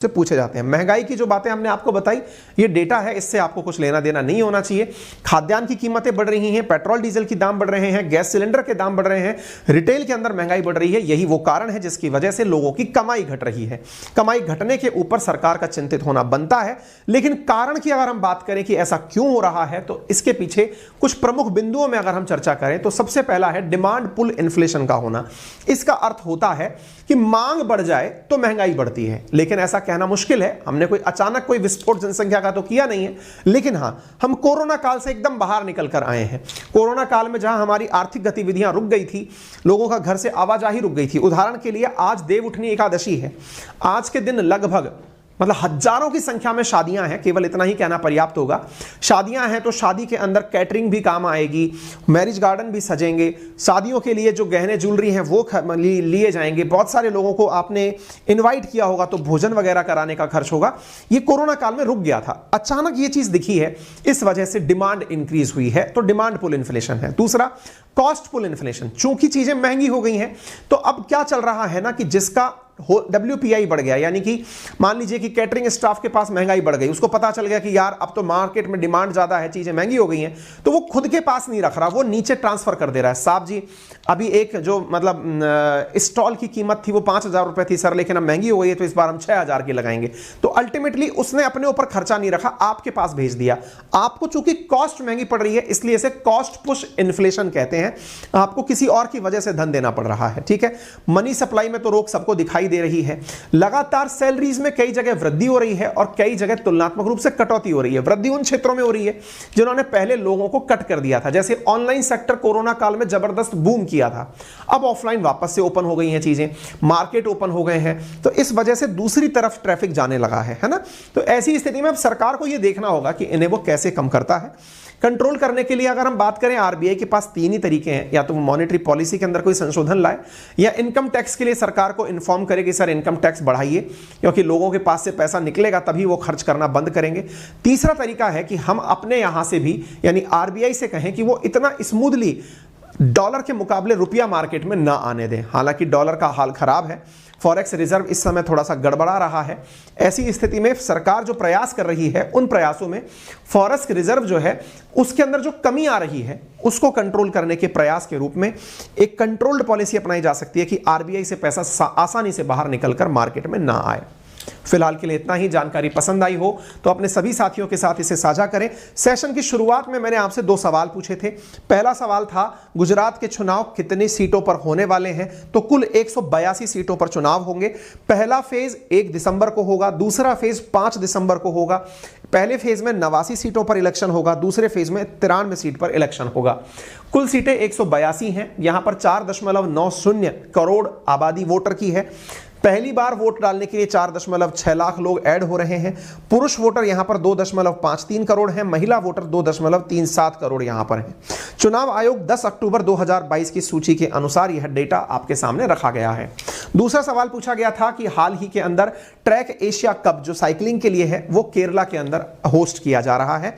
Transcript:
से पूछे जाते हैं। महंगाई की जो बातें हमने आपको बताई, ये डेटा है, इससे आपको कुछ लेना देना नहीं होना चाहिए। खाद्यान्न की कीमतें बढ़ रही हैं, पेट्रोल डीजल की दाम बढ़ रहे हैं, गैस सिलेंडर के दाम बढ़ रहे हैं, रिटेल के अंदर महंगाई बढ़ रही है। यही वो कारण है जिसकी वजह से लोगों की कमाई घट रही है। कमाई घटने के ऊपर सरकार का चिंतित होना बनता है, लेकिन कारण की अगर हम बात करें कि ऐसा क्यों हो रहा है, तो इसके पीछे कुछ प्रमुख बिंदुओं में अगर हम चर्चा करें तो सबसे पहला है डिमांड पुल इन्फ्लेशन का होना। इसका अर्थ होता है कि मांग बढ़ जाए तो महंगाई बढ़ती है, लेकिन ऐसा कहना मुश्किल है। हमने कोई अचानक कोई विस्फोट जनसंख्या का तो किया नहीं है, लेकिन हां, हम कोरोना काल से एकदम बाहर निकल कर आए हैं। कोरोना काल में जहां हमारी आर्थिक गतिविधियां रुक गई थी, लोगों का घर से आवाजाही रुक गई थी। उदाहरण के लिए आज देवउठनी एकादशी है, आज के दिन लगभग मतलब हजारों की संख्या में शादियां हैं, केवल इतना ही कहना पर्याप्त होगा। शादियां हैं तो शादी के अंदर कैटरिंग भी काम आएगी, मैरिज गार्डन भी सजेंगे, शादियों के लिए जो गहने ज्वेलरी हैं वो लिए जाएंगे, बहुत सारे लोगों को आपने इनवाइट किया होगा तो भोजन वगैरह कराने का खर्च होगा। ये कोरोना काल में रुक गया था, अचानक ये चीज दिखी है, इस वजह से डिमांड इंक्रीज हुई है, तो डिमांड पुल इन्फ्लेशन है। दूसरा कॉस्ट पुल इन्फ्लेशन, चूंकि चीजें महंगी हो गई हैं तो अब क्या चल रहा है ना कि जिसका WPI बढ़ गया, यानी कि मान लीजिए कि कैटरिंग स्टाफ के पास महंगाई बढ़ गई, उसको पता चल गया कि यार अब तो मार्केट में डिमांड ज्यादा है, चीजें महंगी हो गई हैं, तो वो खुद के पास नहीं रख रहा, वो नीचे ट्रांसफर कर दे रहा है। साहब जी अभी एक जो मतलब स्टॉल की कीमत थी वो 5,000 रुपए थी सर, लेकिन अब महंगी हो गई है तो इस बार हम 6,000 की लगाएंगे। तो अल्टीमेटली उसने अपने ऊपर खर्चा नहीं रखा, आपके पास भेज दिया। आपको चूंकि कॉस्ट महंगी पड़ रही है इसलिए इसे कॉस्ट पुश इन्फ्लेशन कहते हैं, आपको किसी और की वजह से धन देना पड़ रहा है। ठीक है, मनी सप्लाई में तो रोक सबको दिखाई दे रही है। लगातार सैलरीज में कई जगह वृद्धि हो रही है और कई जगह तुलनात्मक रूप से कटौती हो रही है। वृद्धि उन क्षेत्रों में हो रही है जिन्होंने पहले लोगों को कट कर दिया था, जैसे ऑनलाइन सेक्टर कोरोना काल में जबरदस्त बूम किया था, अब ऑफलाइन वापस से ओपन हो गई हैं चीजें, मार्केट ओपन हो गए हैं, तो इस वजह से दूसरी तरफ ट्रैफिक जाने लगा है ना। तो ऐसी स्थिति में अब सरकार को यह देखना होगा कि इन्हें वो कैसे कम करता है। कंट्रोल करने के लिए अगर हम बात करें, आरबीआई के पास तीन ही तरीके हैं, या तो वो मॉनेटरी पॉलिसी के अंदर कोई संशोधन लाए, या इनकम टैक्स के लिए सरकार को इन्फॉर्म करे कि सर इनकम टैक्स बढ़ाइए, क्योंकि लोगों के पास से पैसा निकलेगा तभी वो खर्च करना बंद करेंगे। तीसरा तरीका है कि हम अपने यहां से भी, यानी आरबीआई से कहें कि वो इतना स्मूथली डॉलर के मुकाबले रुपया मार्केट में ना आने दें। हालांकि डॉलर का हाल खराब है, फॉरेक्स रिजर्व इस समय थोड़ा सा गड़बड़ा रहा है। ऐसी स्थिति में सरकार जो प्रयास कर रही है, उन प्रयासों में फॉरेक्स रिजर्व जो है उसके अंदर जो कमी आ रही है उसको कंट्रोल करने के प्रयास के रूप में एक कंट्रोल्ड पॉलिसी अपनाई जा सकती है कि आरबीआई से पैसा आसानी से बाहर निकलकर मार्केट में ना आए। फिलहाल के लिए इतना ही। जानकारी पसंद आई हो तो अपने सभी साथियों के साथ इसे साझा करें। सेशन की शुरुआत में मैंने आपसे 2 सवाल पूछे थे। पहला सवाल था गुजरात के चुनाव कितनी सीटों पर होने वाले हैं, तो कुल 182 सीटों पर चुनाव होंगे। पहला फेज 1 दिसंबर को होगा, दूसरा फेज 5 दिसंबर को होगा। पहले फेज में 89 सीटों पर इलेक्शन होगा, दूसरे फेज में 93 सीट पर इलेक्शन होगा। कुल सीटें 182 हैं। यहां पर 4.90 करोड़ आबादी वोटर की है। पहली बार वोट डालने के लिए 4.6 लाख लोग ऐड हो रहे हैं। पुरुष वोटर यहां पर 2.53 करोड़ हैं, महिला वोटर 2.37 करोड़ यहां पर हैं। चुनाव आयोग 10 अक्टूबर 2022 की सूची के अनुसार यह डेटा आपके सामने रखा गया है। दूसरा सवाल पूछा गया था कि हाल ही के अंदर ट्रैक एशिया कप जो साइकिलिंग के लिए है वो केरला के अंदर होस्ट किया जा रहा है।